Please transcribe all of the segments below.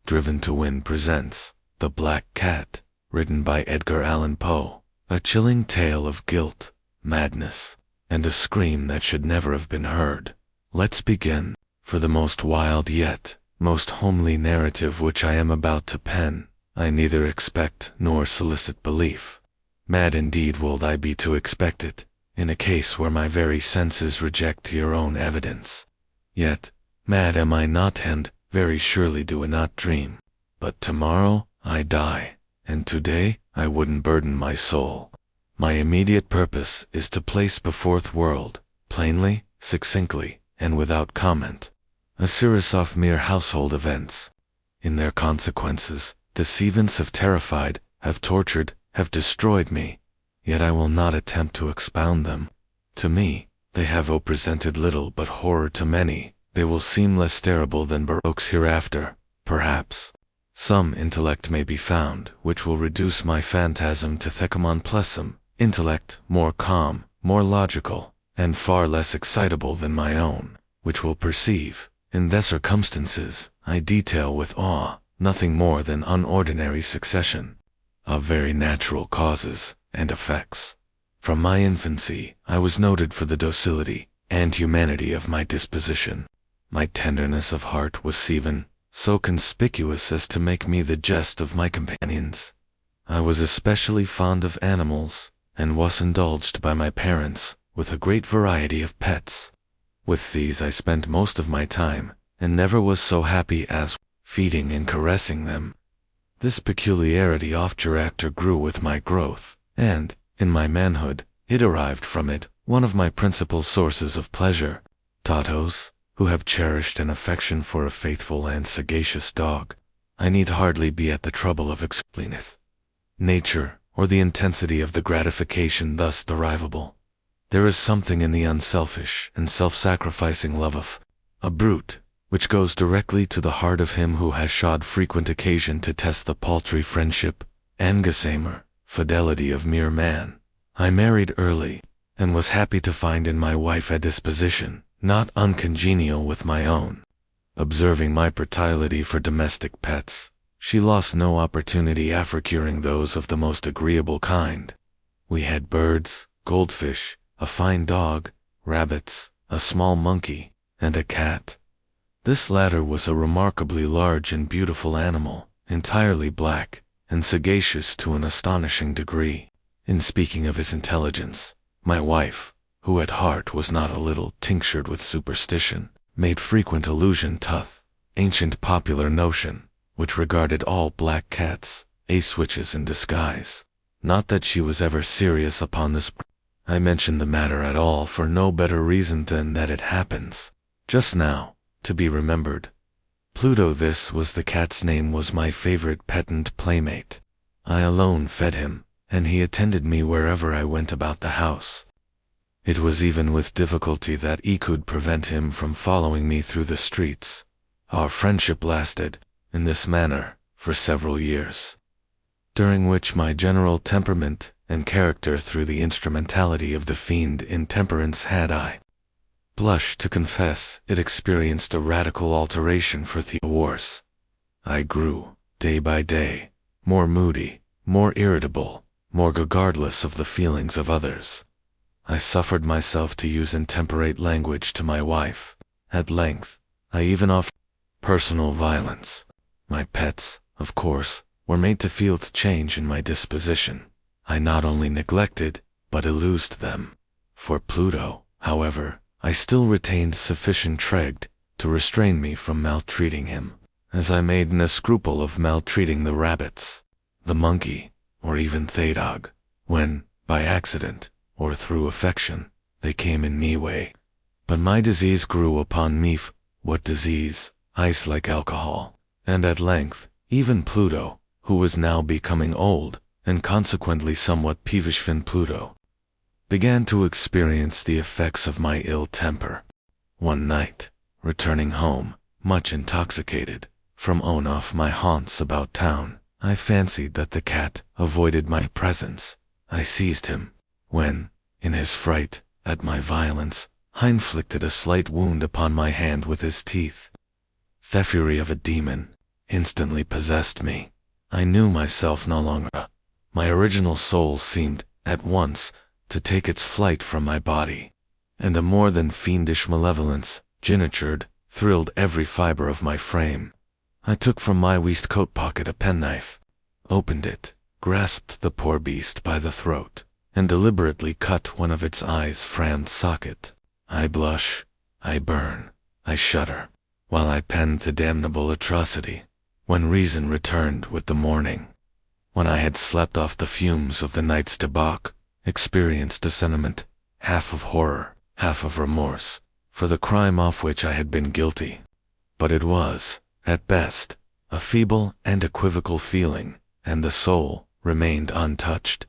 Driven to Win presents The Black Cat, written by Edgar Allan Poe, a chilling tale of guilt, madness, and a scream that should never have been heard. Let's begin. For the most wild yet most homely narrative which I am about to pen, I neither expect nor solicit belief. Mad indeed will I be to expect it, in a case where my very senses reject your own evidence. Yet, mad am I not, and very surely do I not dream. But tomorrow I die, and today I wouldn't burden my soul. My immediate purpose is to place before the world, plainly, succinctly, and without comment, a series of mere household events. In their consequences, this events have terrified, have tortured, have destroyed me, yet I will not attempt to expound them. To me, they have presented little but horror. To many, they will seem less terrible than Baroque's hereafter, perhaps. Some intellect may be found, which will reduce my phantasm to thecamon plessum, intellect more calm, more logical, and far less excitable than my own, which will perceive, in the circumstances I detail with awe, nothing more than unordinary succession of very natural causes and effects. From my infancy I was noted for the docility and humanity of my disposition. My tenderness of heart was even so conspicuous as to make me the jest of my companions. I was especially fond of animals, and was indulged by my parents with a great variety of pets. With these I spent most of my time, and never was so happy as feeding and caressing them. This peculiarity hereafter grew with my growth, and, in my manhood, it derived from it one of my principal sources of pleasure. Tatos, who have cherished an affection for a faithful and sagacious dog, I need hardly be at the trouble of explaining nature, or the intensity of the gratification thus derivable. There is something in the unselfish and self-sacrificing love of a brute, which goes directly to the heart of him who has had frequent occasion to test the paltry friendship and gossamer fidelity of mere man. I married early, and was happy to find in my wife a disposition not uncongenial with my own. Observing my fertility for domestic pets, she lost no opportunity of procuring those of the most agreeable kind. We had birds, goldfish, a fine dog, rabbits, a small monkey, and a cat. This latter was a remarkably large and beautiful animal, entirely black, and sagacious to an astonishing degree. In speaking of his intelligence, my wife, who at heart was not a little tinctured with superstition, made frequent allusion to the ancient popular notion, which regarded all black cats as witches in disguise. Not that she was ever serious upon this. I mention the matter at all for no better reason than that it happens, just now, to be remembered. Pluto, this was the cat's name, was my favorite pet and playmate. I alone fed him, and he attended me wherever I went about the house. It was even with difficulty that he could prevent him from following me through the streets. Our friendship lasted, in this manner, for several years, during which my general temperament and character, through the instrumentality of the fiend intemperance, had, I blush to confess, it experienced a radical alteration for the worse. I grew, day by day, more moody, more irritable, more regardless of the feelings of others. I suffered myself to use intemperate language to my wife. At length, I even offered personal violence. My pets, of course, were made to feel the change in my disposition. I not only neglected, but illused them. For Pluto, however, I still retained sufficient treg to restrain me from maltreating him, as I made no scruple of maltreating the rabbits, the monkey, or even the dog, when, by accident, or through affection, they came in me way. But my disease grew upon me. What disease? Ice like alcohol. And at length, even Pluto, who was now becoming old, and consequently somewhat peevish, Pluto, began to experience the effects of my ill temper. One night, returning home, much intoxicated, from one of my haunts about town, I fancied that the cat avoided my presence. I seized him, when, in his fright at my violence, he inflicted a slight wound upon my hand with his teeth. The fury of a demon, instantly possessed me. I knew myself no longer. My original soul seemed, at once, to take its flight from my body, and a more than fiendish malevolence, ginatured, thrilled every fiber of my frame. I took from my waistcoat pocket a penknife, opened it, grasped the poor beast by the throat, and deliberately cut one of its eyes' franed socket. I blush, I burn, I shudder, while I penned the damnable atrocity. When reason returned with the morning, when I had slept off the fumes of the night's debauch, experienced a sentiment, half of horror, half of remorse, for the crime of which I had been guilty. But it was, at best, a feeble and equivocal feeling, and the soul remained untouched.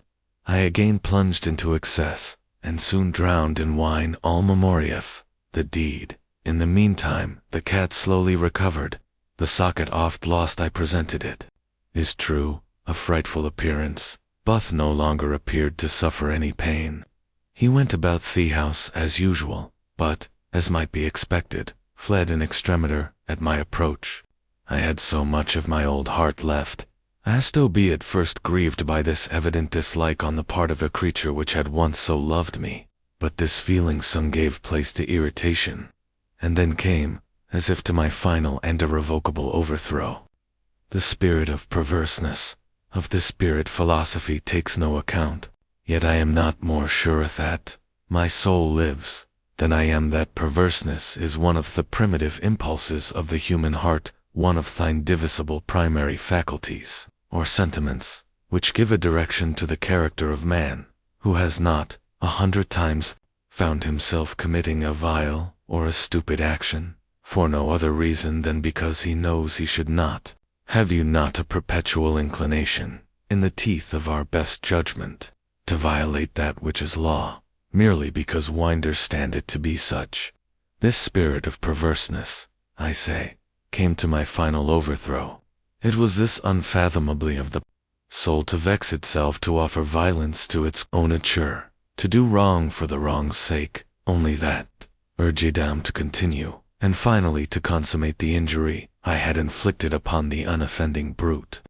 I again plunged into excess, and soon drowned in wine all memorief, the deed. In the meantime, the cat slowly recovered. The socket oft lost I presented it. Is true, a frightful appearance. Buth no longer appeared to suffer any pain. He went about the house as usual, but, as might be expected, fled in extremiter at my approach. I had so much of my old heart left, as to be at first grieved by this evident dislike on the part of a creature which had once so loved me, but this feeling soon gave place to irritation, and then came, as if to my final and irrevocable overthrow, the spirit of perverseness. Of this spirit philosophy takes no account, yet I am not more sure that my soul lives than I am that perverseness is one of the primitive impulses of the human heart, one of the indivisible primary faculties, or sentiments, which give a direction to the character of man, who has not, 100 times, found himself committing a vile or a stupid action, for no other reason than because he knows he should not. Have you not a perpetual inclination, in the teeth of our best judgment, to violate that which is law, merely because we understand it to be such? This spirit of perverseness, I say, came to my final overthrow. It was this unfathomably of the soul to vex itself, to offer violence to its own nature, to do wrong for the wrong's sake, only that, urge Adam to continue, and finally to consummate the injury I had inflicted upon the unoffending brute.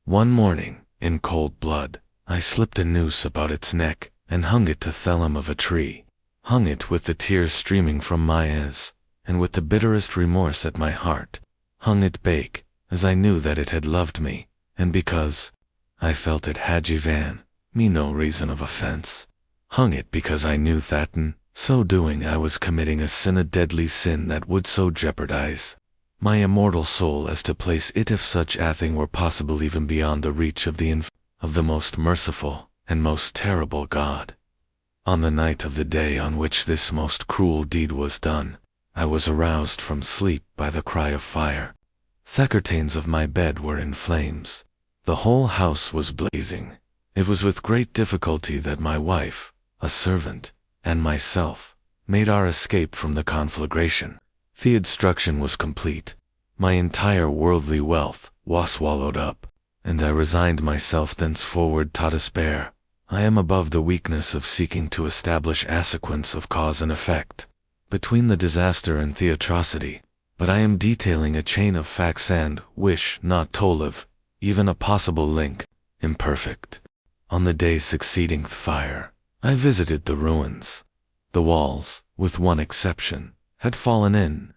One morning, in cold blood, I slipped a noose about its neck, and hung it to the limb of a tree, hung it with the tears streaming from my eyes, and with the bitterest remorse at my heart, hung it bake, as I knew that it had loved me, and because I felt it had given me no reason of offense, hung it because I knew that in so doing I was committing a sin, a deadly sin that would so jeopardize my immortal soul as to place it, if such a thing were possible, even beyond the reach of the most merciful and most terrible God. On the night of the day on which this most cruel deed was done, I was aroused from sleep by the cry of fire. The curtains of my bed were in flames. The whole house was blazing. It was with great difficulty that my wife, a servant, and myself made our escape from the conflagration. The destruction was complete. My entire worldly wealth was swallowed up, and I resigned myself thenceforward to despair. I am above the weakness of seeking to establish a sequence of cause and effect between the disaster and the atrocity, but I am detailing a chain of facts and wish not to leave even a possible link imperfect. On the day succeeding the fire, I visited the ruins. The walls, with one exception, had fallen in.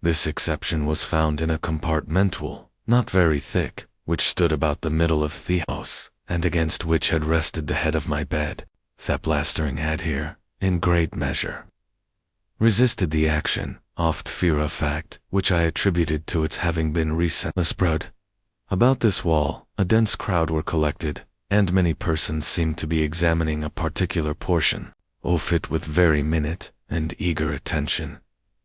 This exception was found in a compartmental, not very thick, which stood about the middle of the house, and against which had rested the head of my bed. The plastering had here, in great measure, resisted the action, oft fear of fact, which I attributed to its having been recently spread. About this wall, a dense crowd were collected, and many persons seemed to be examining a particular portion of it with very minute and eager attention.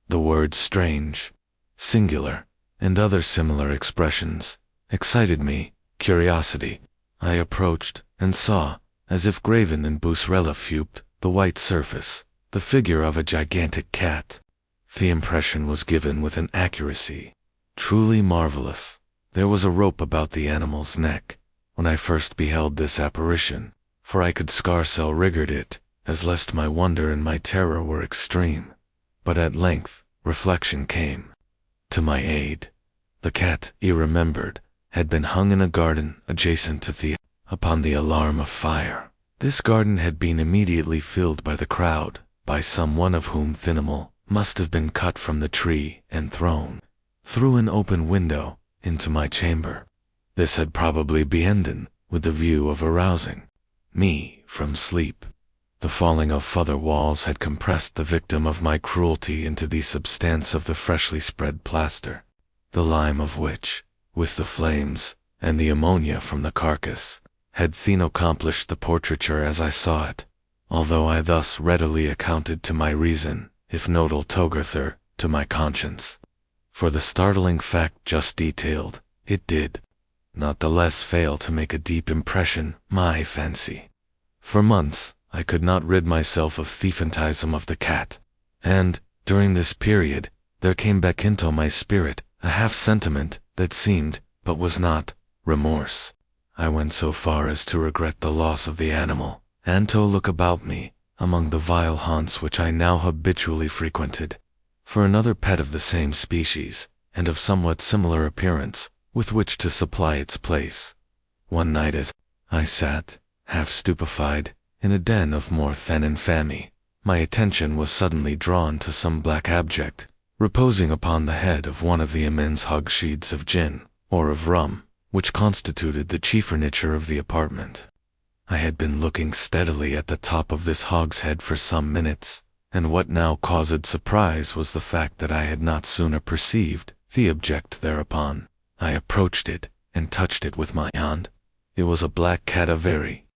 The words strange, singular, and other similar expressions excited me curiosity. I approached, and saw, as if graven in bas relief, the white surface, the figure of a gigantic cat. The impression was given with an accuracy truly marvelous. There was a rope about the animal's neck. When I first beheld this apparition, for I could scarce regard it, as lest my wonder and my terror were extreme. But at length, reflection came to my aid. The cat, he remembered, had been hung in a garden adjacent to the upon the alarm of fire. This garden had been immediately filled by the crowd, by some one of whom the animal must have been cut from the tree and thrown through an open window into my chamber. This had probably been with the view of arousing me from sleep. The falling of further walls had compressed the victim of my cruelty into the substance of the freshly spread plaster, the lime of which, with the flames and the ammonia from the carcass, had accomplished the portraiture as I saw it, although I thus readily accounted to my reason, if not altogether to my conscience, for the startling fact just detailed. It did not the less fail to make a deep impression, my fancy. For months, I could not rid myself of the phantasm of the cat, and, during this period, there came back into my spirit a half-sentiment that seemed, but was not, remorse. I went so far as to regret the loss of the animal, and to look about me, among the vile haunts which I now habitually frequented, for another pet of the same species, and of somewhat similar appearance, with which to supply its place. One night as I sat, half stupefied, in a den of more than infamy, my attention was suddenly drawn to some black object, reposing upon the head of one of the immense hogsheads of gin, or of rum, which constituted the chief furniture of the apartment. I had been looking steadily at the top of this hogshead for some minutes, and what now caused surprise was the fact that I had not sooner perceived the object thereupon. I approached it, and touched it with my hand. It was a black cat, a very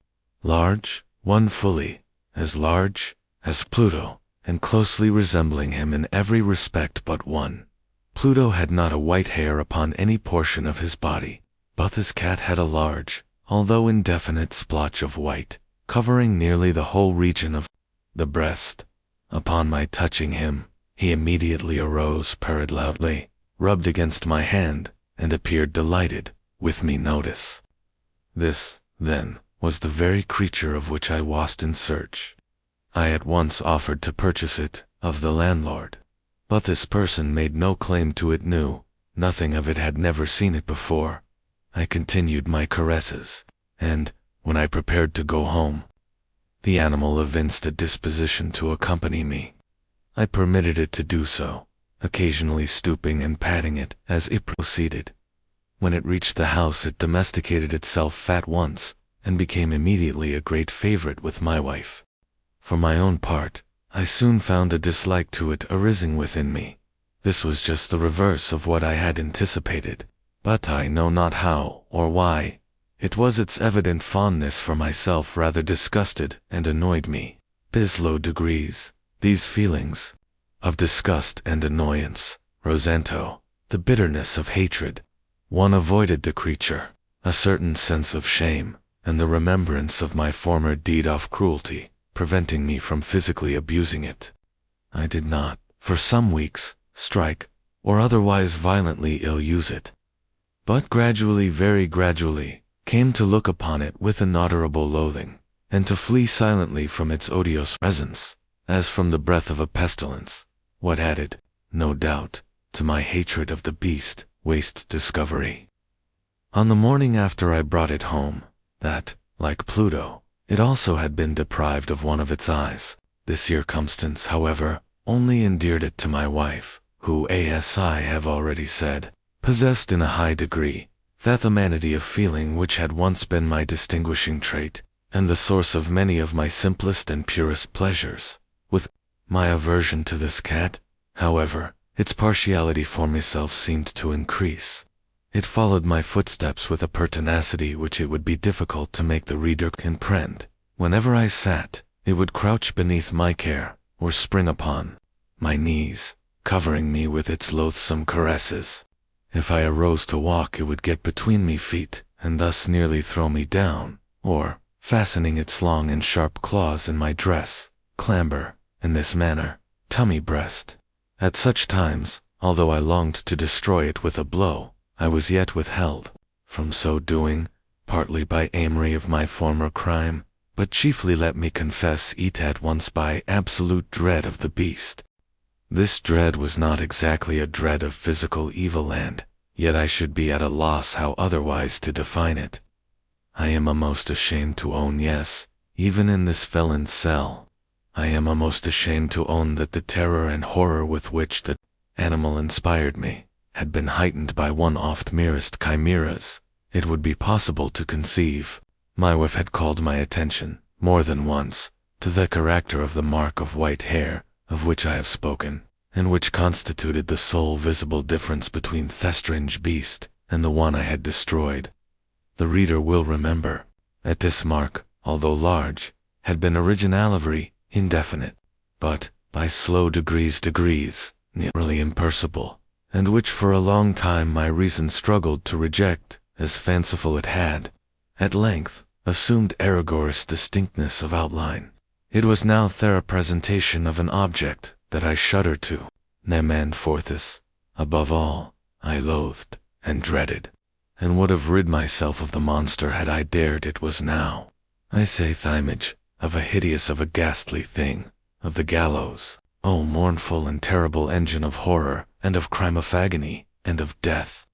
large one, fully as large as Pluto, and closely resembling him in every respect but one. Pluto had not a white hair upon any portion of his body, but this cat had a large, although indefinite splotch of white, covering nearly the whole region of the breast. Upon my touching him, he immediately arose, purred loudly, rubbed against my hand, and appeared delighted with me notice. This, then, was the very creature of which I was in search. I at once offered to purchase it of the landlord, but this person made no claim to it, knew nothing of it, had never seen it before. I continued my caresses, and, when I prepared to go home, the animal evinced a disposition to accompany me. I permitted it to do so, occasionally stooping and patting it as it proceeded. When it reached the house, it domesticated itself at once, and became immediately a great favorite with my wife. For my own part, I soon found a dislike to it arising within me. This was just the reverse of what I had anticipated, but I know not how or why. It was its evident fondness for myself rather disgusted and annoyed me. Below degrees, these feelings of disgust and annoyance rose into the bitterness of hatred. One avoided the creature, a certain sense of shame, and the remembrance of my former deed of cruelty, preventing me from physically abusing it. I did not, for some weeks, strike, or otherwise violently ill-use it, but gradually, very gradually, came to look upon it with unutterable loathing, and to flee silently from its odious presence, as from the breath of a pestilence. What added, no doubt, to my hatred of the beast, waste discovery. On the morning after I brought it home, that, like Pluto, it also had been deprived of one of its eyes. This circumstance, however, only endeared it to my wife, who, as I have already said, possessed in a high degree that humanity of feeling which had once been my distinguishing trait, and the source of many of my simplest and purest pleasures. With my aversion to this cat, however, its partiality for myself seemed to increase. It followed my footsteps with a pertinacity which it would be difficult to make the reader comprehend. Whenever I sat, it would crouch beneath my care, or spring upon my knees, covering me with its loathsome caresses. If I arose to walk, it would get between me feet, and thus nearly throw me down, or, fastening its long and sharp claws in my dress, clamber, in this manner, to my breast. At such times, although I longed to destroy it with a blow, I was yet withheld from so doing, partly by memory of my former crime, but chiefly, let me confess it, at once by absolute dread of the beast. This dread was not exactly a dread of physical evil, and, yet I should be at a loss how otherwise to define it. I am almost ashamed to own, yes, even in this felon's cell, I am almost ashamed to own that the terror and horror with which the animal inspired me had been heightened by one oft merest chimeras it would be possible to conceive. My wife had called my attention, more than once, to the character of the mark of white hair, of which I have spoken, and which constituted the sole visible difference between the strange beast and the one I had destroyed. The reader will remember that this mark, although large, had been originally indefinite, but, by slow degrees, nearly imperceptible, and which for a long time my reason struggled to reject, as fanciful it had, at length, assumed rigorous distinctness of outline. It was now the representation of an object that I shuddered to, nem and forthis, above all, I loathed and dreaded, and would have rid myself of the monster had I dared. It was now, I say, the image of a ghastly thing, of the gallows, O mournful and terrible engine of horror, and of crime, of agony, and of death.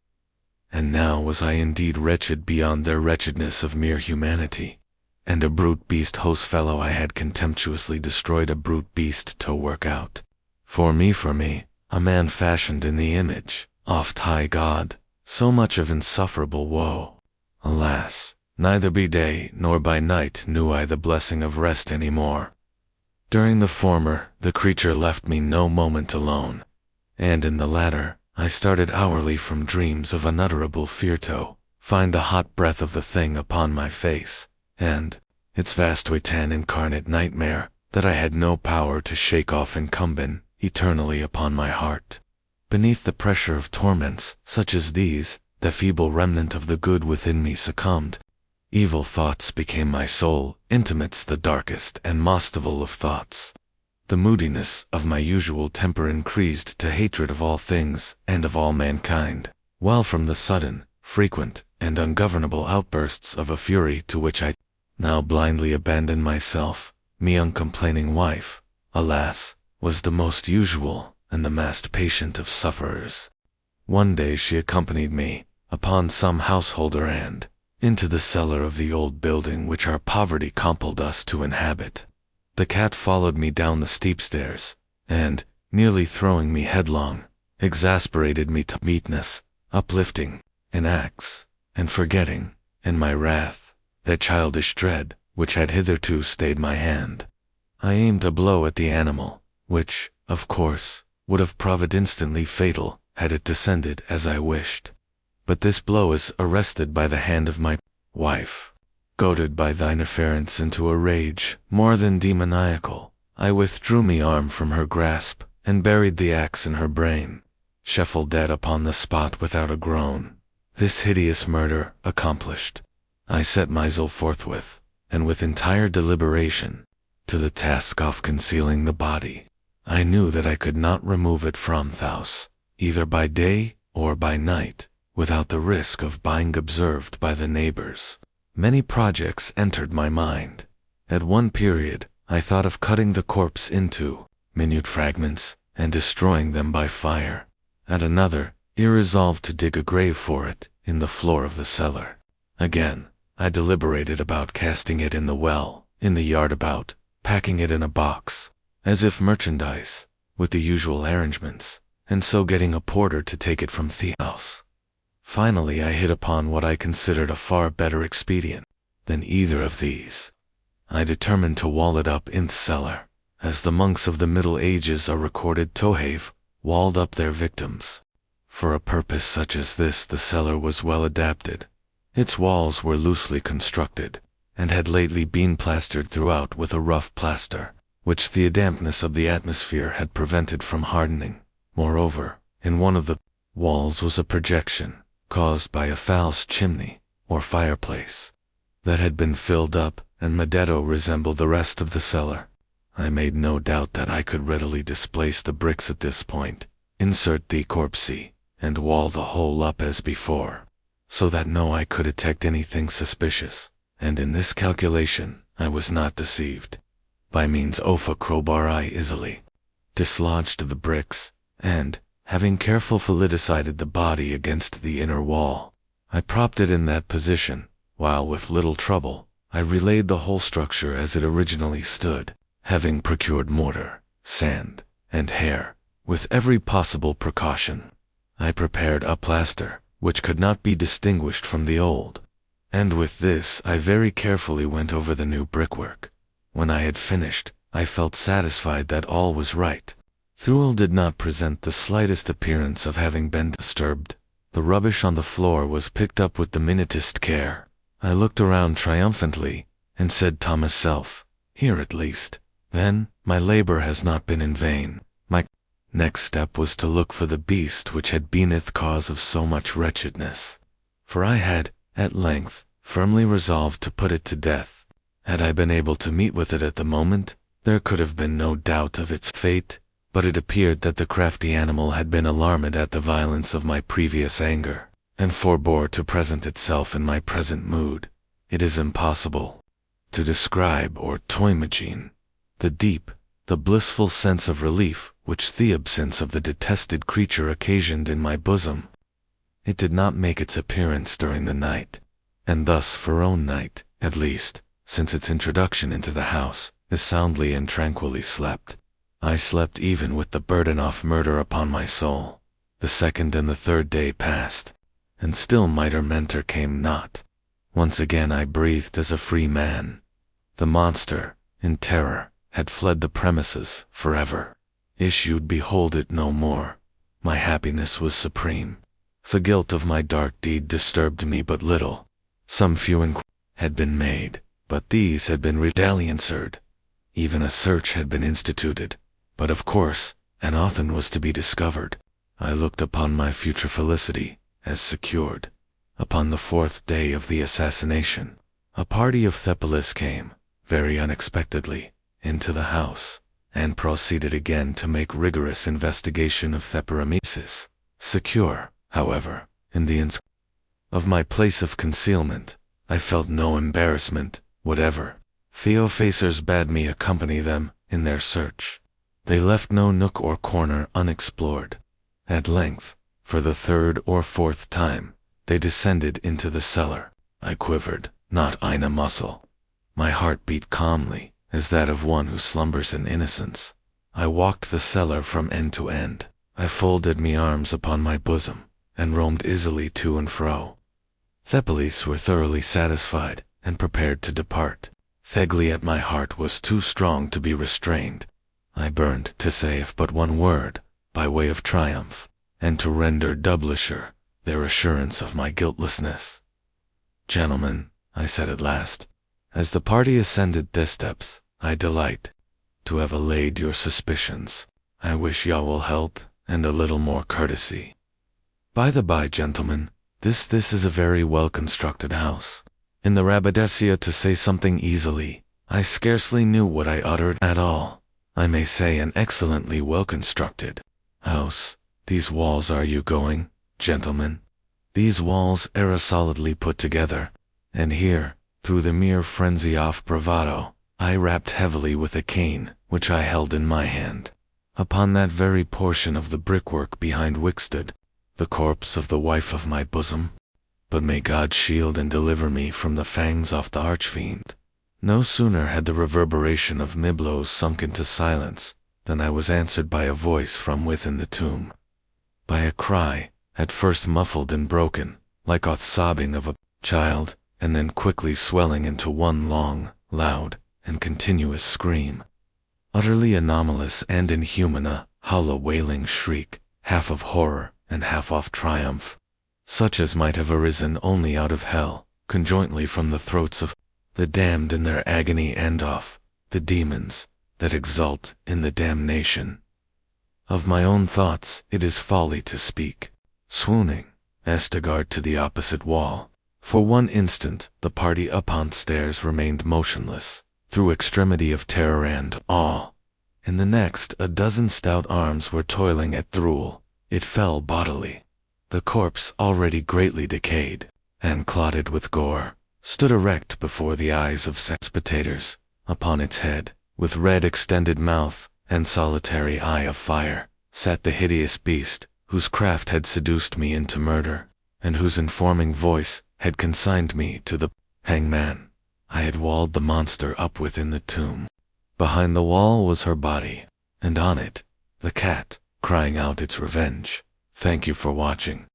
And now was I indeed wretched beyond their wretchedness of mere humanity, and a brute beast whose fellow I had contemptuously destroyed, a brute beast to work out. For me, a man fashioned in the image, oft high God, so much of insufferable woe. Alas, neither by day nor by night knew I the blessing of rest any more. During the former, the creature left me no moment alone, and in the latter, I started hourly from dreams of unutterable fear to find the hot breath of the thing upon my face, and its vast tan incarnate nightmare that I had no power to shake off incumbent eternally upon my heart. Beneath the pressure of torments such as these, the feeble remnant of the good within me succumbed. Evil thoughts became my sole intimates, the darkest and most evil of thoughts. The moodiness of my usual temper increased to hatred of all things and of all mankind, while from the sudden, frequent, and ungovernable outbursts of a fury to which I now blindly abandoned myself, me uncomplaining wife, alas, was the most usual and the most patient of sufferers. One day she accompanied me, upon some household errand, into the cellar of the old building which our poverty compelled us to inhabit. The cat followed me down the steep stairs, and, nearly throwing me headlong, exasperated me to weakness, uplifting an axe, and forgetting, in my wrath, that childish dread which had hitherto stayed my hand. I aimed a blow at the animal, which, of course, would have proved instantly fatal had it descended as I wished. But this blow is arrested by the hand of my wife. Goaded by thy interference into a rage more than demoniacal, I withdrew my arm from her grasp, and buried the axe in her brain. She fell dead upon the spot without a groan. This hideous murder accomplished, I set myself forthwith, and with entire deliberation, to the task of concealing the body. I knew that I could not remove it from the house, either by day or by night, without the risk of being observed by the neighbors. Many projects entered my mind. At one period, I thought of cutting the corpse into minute fragments and destroying them by fire. At another, I resolved to dig a grave for it in the floor of the cellar. Again, I deliberated about casting it in the well, in the yard about, packing it in a box, as if merchandise, with the usual arrangements, and so getting a porter to take it from the house. Finally, I hit upon what I considered a far better expedient than either of these. I determined to wall it up in the cellar, as the monks of the Middle Ages are recorded to have walled up their victims. For a purpose such as this the cellar was well adapted. Its walls were loosely constructed, and had lately been plastered throughout with a rough plaster, which the dampness of the atmosphere had prevented from hardening. Moreover, in one of the walls was a projection, caused by a false chimney, or fireplace, that had been filled up, and Madetto resembled the rest of the cellar. I made no doubt that I could readily displace the bricks at this point, insert the corpse, and wall the whole up as before, so that no eye could detect anything suspicious, and in this calculation I was not deceived. By means of a crowbar I easily dislodged the bricks, and, Having carefully decided the body against the inner wall, I propped it in that position, while with little trouble, I relaid the whole structure as it originally stood, having procured mortar, sand, and hair, with every possible precaution. I prepared a plaster, which could not be distinguished from the old, and with this I very carefully went over the new brickwork. When I had finished, I felt satisfied that all was right. Thewel did not present the slightest appearance of having been disturbed. The rubbish on the floor was picked up with the minutest care. I looked around triumphantly, and said to myself, "Here at least, then, my labor has not been in vain." My next step was to look for the beast which had been the cause of so much wretchedness, for I had, at length, firmly resolved to put it to death. Had I been able to meet with it at the moment, there could have been no doubt of its fate, but it appeared that the crafty animal had been alarmed at the violence of my previous anger, and forbore to present itself in my present mood. It is impossible to describe or to imagine the deep, the blissful sense of relief which the absence of the detested creature occasioned in my bosom. It did not make its appearance during the night, and thus for own night, at least, since its introduction into the house, as soundly and tranquilly slept. I slept even with the burden of murder upon my soul. The second and the third day passed, and still my tormentor came not. Once again I breathed as a free man. The monster, in terror, had fled the premises forever. Issued behold it no more. My happiness was supreme. The guilt of my dark deed disturbed me but little. Some few inquiries had been made, but these had been readily answered. Even a search had been instituted, but of course, an often was to be discovered. I looked upon my future felicity as secured. Upon the fourth day of the assassination, a party of Thepolis came, very unexpectedly, into the house, and proceeded again to make rigorous investigation of Theporemesis. Secure, however, in the of my place of concealment, I felt no embarrassment whatever. Theophacers bade me accompany them in their search. They left no nook or corner unexplored. At length, for the third or fourth time, they descended into the cellar. I quivered, not a muscle. My heart beat calmly, as that of one who slumbers in innocence. I walked the cellar from end to end. I folded me arms upon my bosom, and roamed easily to and fro. Thepolis were thoroughly satisfied, and prepared to depart. Thegly at my heart was too strong to be restrained. I burned to say if but one word, by way of triumph, and to render doubly sure their assurance of my guiltlessness. "Gentlemen," I said at last, as the party ascended the steps, "I delight to have allayed your suspicions. I wish y'all health and a little more courtesy. By the by, gentlemen, this is a very well-constructed house. In the Rabadesia, to say something easily, I scarcely knew what I uttered at all. I may say an excellently well-constructed house. These walls are you going, gentlemen? These walls are solidly put together, and here, through the mere frenzy of bravado, I rapped heavily with a cane, which I held in my hand, upon that very portion of the brickwork behind which stood the corpse of the wife of my bosom. But may God shield and deliver me from the fangs of the archfiend. No sooner had the reverberation of my blows sunk into silence than I was answered by a voice from within the tomb. By a cry, at first muffled and broken, like the sobbing of a child, and then quickly swelling into one long, loud, and continuous scream. Utterly anomalous and inhuman, a hollow wailing shriek, half of horror and half of triumph, such as might have arisen only out of hell, conjointly from the throats of the damned in their agony and of the demons that exult in the damnation. Of my own thoughts it is folly to speak. Swooning, Estegard to the opposite wall. For one instant the party upon stairs remained motionless, through extremity of terror and awe. In the next, a dozen stout arms were toiling at the rule. It fell bodily. The corpse, already greatly decayed, and clotted with gore, stood erect before the eyes of spectators. Upon its head, with red extended mouth and solitary eye of fire, sat the hideous beast, whose craft had seduced me into murder, and whose informing voice had consigned me to the hangman. I had walled the monster up within the tomb. Behind the wall was her body, and on it, the cat, crying out its revenge. Thank you for watching.